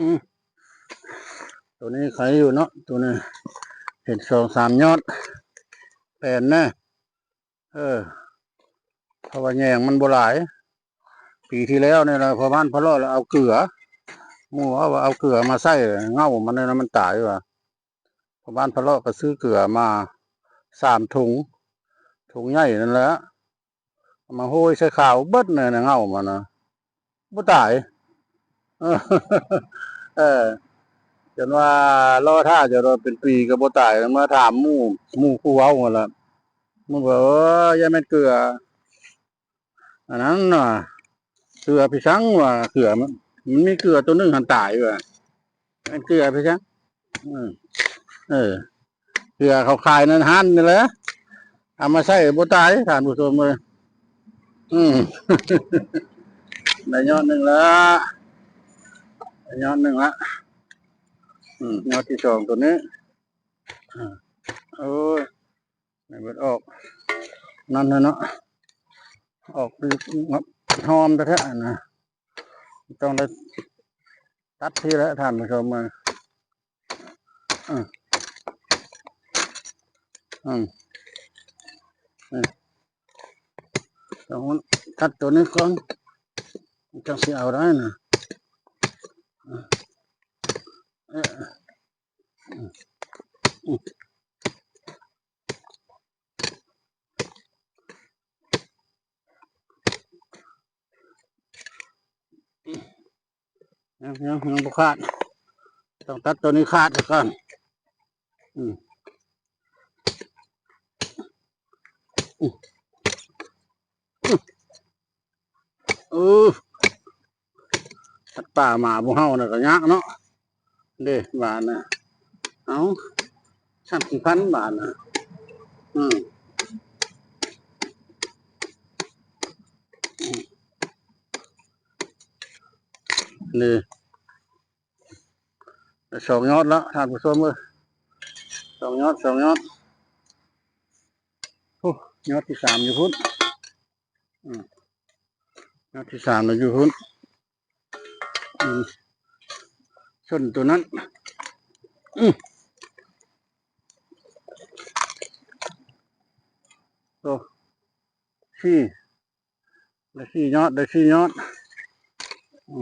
อืมตัวนี้ใครอยู่เนาะตัวนี้เห็น2-3 ยอดแผ่นแน่เพราะว่าแยงมันบ่หลายปีที่แล้วเนี่ยนะพอบ้านพอรอดแล้วเอาเกลือหมู่ว่าเอาเกลือมาใส่เง่ามันเนี่ยนะมันตายว่ะพอบ้านพอรอดก็ซื้อเกลือมา3 ถุงใหญ่นั่นแหละมาโห้ยใส่ข้าวเบิดเนี่ยนะเง่ามันนะบ่ตายเออเออจนว่ารอท่าจะรอเป็นปีก็บ่ตายเมื่อถามหมู่ผู้เว้าหมดละมึงบอกอย่าแม่นเกลืออันนั้นน่ะเกลือพี่ชังว่าเกลือมันมีเกลือตัวนึงหันตายว่ะแม่นเกลือพี่ชังอืมเออเกลือเขาขายนั่นหันนี่แหละเอามาใส่บ่ตายท่านผู้ชมเลยอืมได้ยอดหนึ่งละได้ยอดหนึ่งละยอดที่2ตัวนี้โอ้ยไม่เบิดออกนั่นนะเนาะออกหอมแท้ๆนะต้องได้ตัดทีแล้วท่านผู้ชมมาอืมอืมต้องตัดตัวนี้ก่อนจังสิเอาได้นะยังบ่ขาดต้องตัดตัวนี้ขาดก่อนเออตัดป่าหมาบ่เฮาน่ะก็ยากเนาะเด้บาทน่ะเอา30,000 บาทน่ะนี่2 ยอดแล้วท่านผู้ชมเอ้ย2 ยอดโอ้ยอดที่3อยู่พุ่นยอดที่3น่ะอยู่พุ่นชนตัวนั้นโอ้สี่ได้4 ยอดโอ้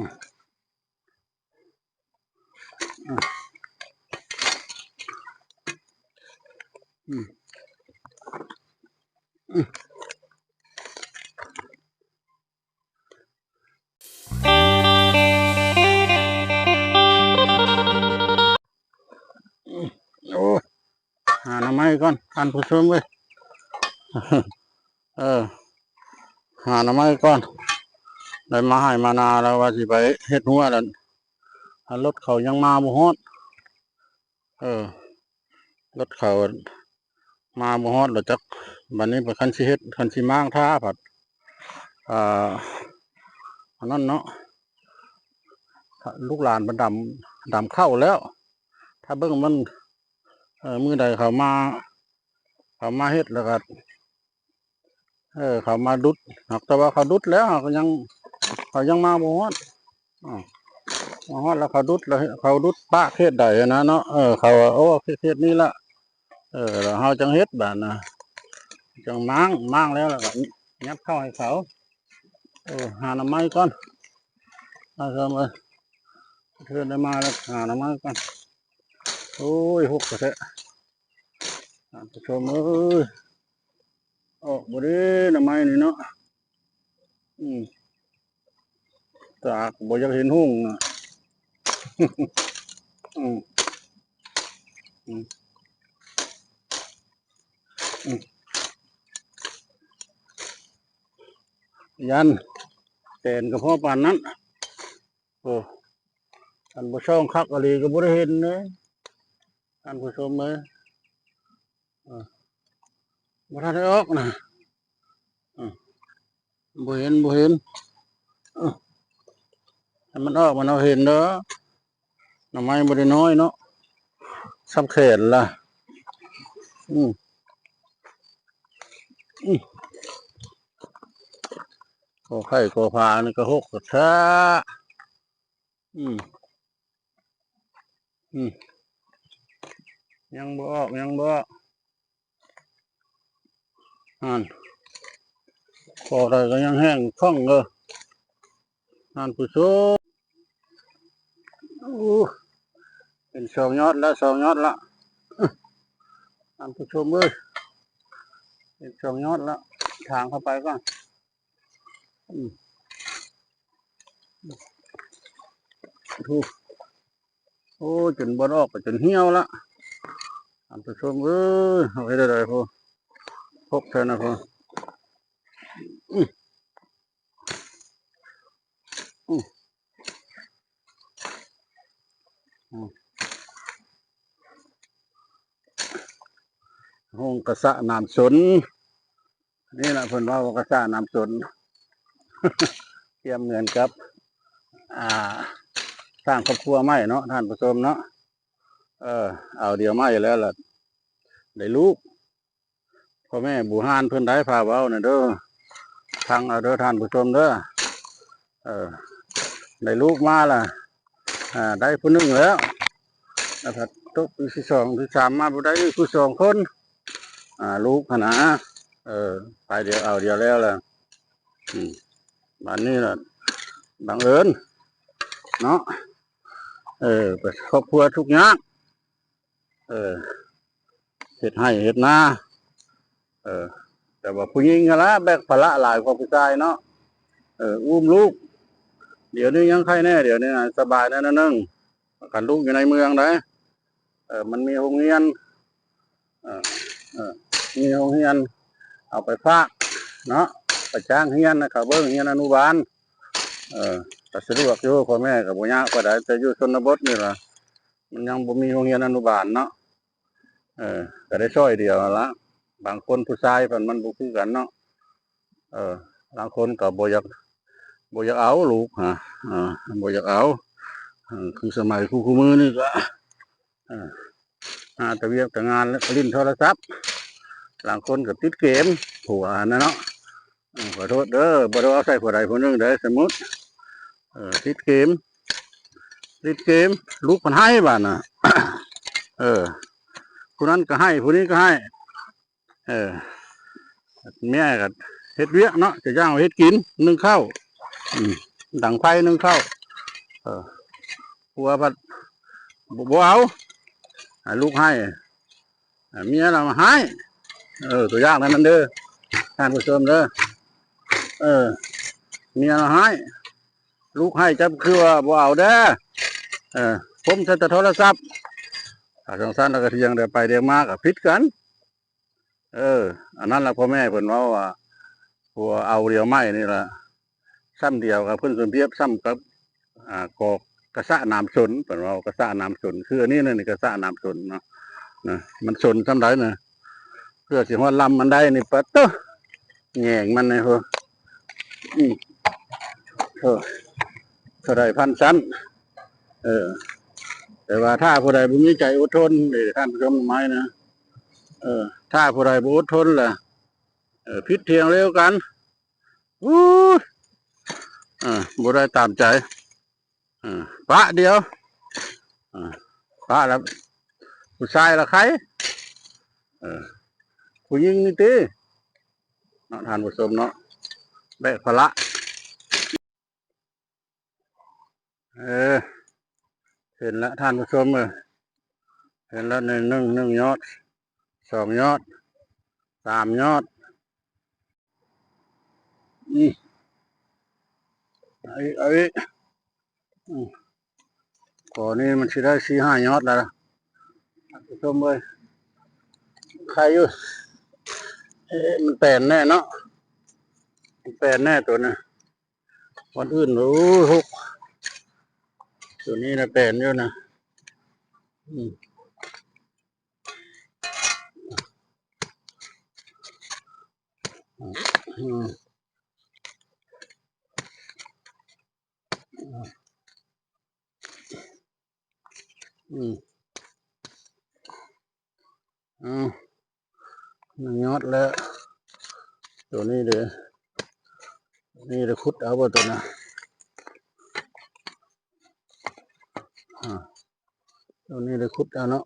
หาหน่อไม้ก่อนท่านผู้ชมเว้ยหาหน่อไม้ก่อนได้มาให้มานาแล้วว่าสิไปเฮ็ดหัวแล้วรถเขายังมาบ่ฮอดรถเขามาบ่ฮอดแล้วจักบัดนี้ไปคันสิเฮ็ดคันสิม้างท่าผัดอันนั้นเนาะลูกหลานมันดำเข้าแล้วถ้าเบิ่งมันมื้อใดเขามาเฮ็ดแล้วก็เขามาดุดแต่ว่าเขาดุดแล้วเขายังมาบ่ฮอดมาฮอดแล้วเขาดุดแล้วเขาดุดปะเขตใดนะเนาะเขาโอ้เขตนี้ละแล้วเฮาจังเฮ็ดบาดน่ะจังม้างแล้วก็ยับเข้าให้เขาหาหน่อไม้ก่อนเอาเถอะมาเทื่อได้มาแล้วหาหน่อไม้ก่อนโอ้ยหกกระเทะท่านผู้ชมเอ้ยออกบ่ได้หน่อไม้นี่เนาะตากบ่อยากเห็นหุ่งนะยันเป็นกับพ่อปานนั้นท่านผู้ชมคักอะไรก็บ่ได้เห็นเลยท่านผู้ชมเลยบ่ทันได้ออกนะบ่เห็นให้มันออกมันเอาเห็นเด้อหน่อไม้บ่ได้น้อยเนาะซ้ำแขนล่ะขอไข่ขอพานี่ก็หกกระทะ อืมยังบ่ออกยังบ่พอได้ก็ยังแห้งคล่องเลยผู้ชมเป็นสองยอดแล้วสองยอดละผู้ชมเอ้ยเป็นสองยอดแล้วทางเข้าไปก่อนถูกโอ้จนบอลออกจนเหี่ยวละผู้ชมเอ้ยเอาไปได้เลยพ่อพกเธอนะพ่อห้องกระสะน้ำสนนี่แหละเพิ่นว่ากระสะน้ำสนเตรียมเงินกับสร้างครอบครัวไม่เนาะท่านผู้ชมเนาะเอาเดียวไม่แล้วล่ะได้ลูกพ่อแม่บูฮานเพิ่นได้พาเว้าเนี่ยเด้อทางเอาเด้อท่านผู้ชมเด้อได้ลูกมาล่ะได้ผู้หนึ่งแล้วนะครับตกปีที่สองที่สามมาบ่ได้ผู้สองคนลูกขนาดไปเดียวเอาเดียวแล้วล่ะบ้านนี้ล่ะบังเอิญเนาะครอบครัวทุกอย่างเฮ็ดให้เฮ็ดนาแต่ว่าผู้หญิงก็ละแบกภาระหลายกว่าผู้ชายเนาะอุ้มลูกเดี๋ยวนี้ยังใครแน่เดี๋ยวนี้สบายแน่นนึงกันลูกอยู่ในเมืองได้มันมีโรงเรียนมีโรงเรียนเอาไปฝากเนาะไปจ้างเรียนนะครับเบิ้งเรียนอนุบาลแต่สะดวกอยู่พ่อแม่กับบุญยากก็ได้แต่อยู่ชนบทนี่ล่ะมันยังบ่มีโรงเรียนอนุบาลเนาะก็ได้ช่วยเดียวละบางคนผู้ชายมันบ่คือกันเนาะบางคนก็บ่อยากเอาลูกบ่อยากเอาคือสมัยคู่มือนี่ก็แต่เวียกแต่งานแล้วลิ้นโทรศัพท์บางคนก็ติดเกมผัวนะเนาะขอโทษเด้อบ่ได้เอาใส่ผู้ใดผู้หนึ่งได้สมมุติติดเกมลูกมันให้บ้านน่ะผู้นั้นก็ให้ผู้นี้ก็ให้แม่ก็เฮ็ดเวียกเนาะจะย่างเฮ็ดกินนึ่งข้าวดังไฟนึ่งข้าวผัวพัดบ่เอาลูกให้เมียเรามาให้ตัวอย่างนั้นเด้อท่านผู้ชมเด้อเมียเราให้ลูกให้จะคือว่าบ่เอาเด้อผมจะโทรศัพท์สงสารเราก็เที่ยงเดี๋ยวไปเดี๋ยวมากับพิษกันอันนั้นแหละพ่อแม่เพิ่นว่าผัวเอาเดียวไม่นี่ละซ้ำเดียวกับเพิ่นส่วนเทียบซ้ำกับกอกกระสะน้ำสนเพิ่นว่ากระสะน้ำสนคืออันนี้นี่กระสะน้ำสนเนาะมันสนซ้ำได้เนาะเพื่อสิว่าลำมันได้นี่ปัดเต้อแง่งมันเลยพ่อเท่าไรพันชั้นแต่ว่าถ้าผู้ใดบ่มีใจอดทนท่านผู้ชมไม้นะถ้าผู้ใดบ่อดทนล่ะพิษเทียงเร็วกันบ่ได้ตามใจปะเดียวปะแล้วผู้ชายละใครผู้หญิงนี่ตีเนาะท่านผู้ชมเนาะแบกภาระเห็นแล้วท่านผู้ชมเห็นแล้วหนึ่งยอดสองยอดสามยอดไอ้ก่อนนี้มันสิได้4-5 ยอดแล้วท่านผู้ชมใครอยู่มันแปลนแน่เนาะมันแปลนแน่ตัวนี้วันอื่นทุกตัวนี้นะแปลนอยู่นะยอดแล้วตัวนี้เดี๋ยวนี่จะขุดเอาบ่ตัวนะ ตัวนี้ได้ขุดแล้วเนาะ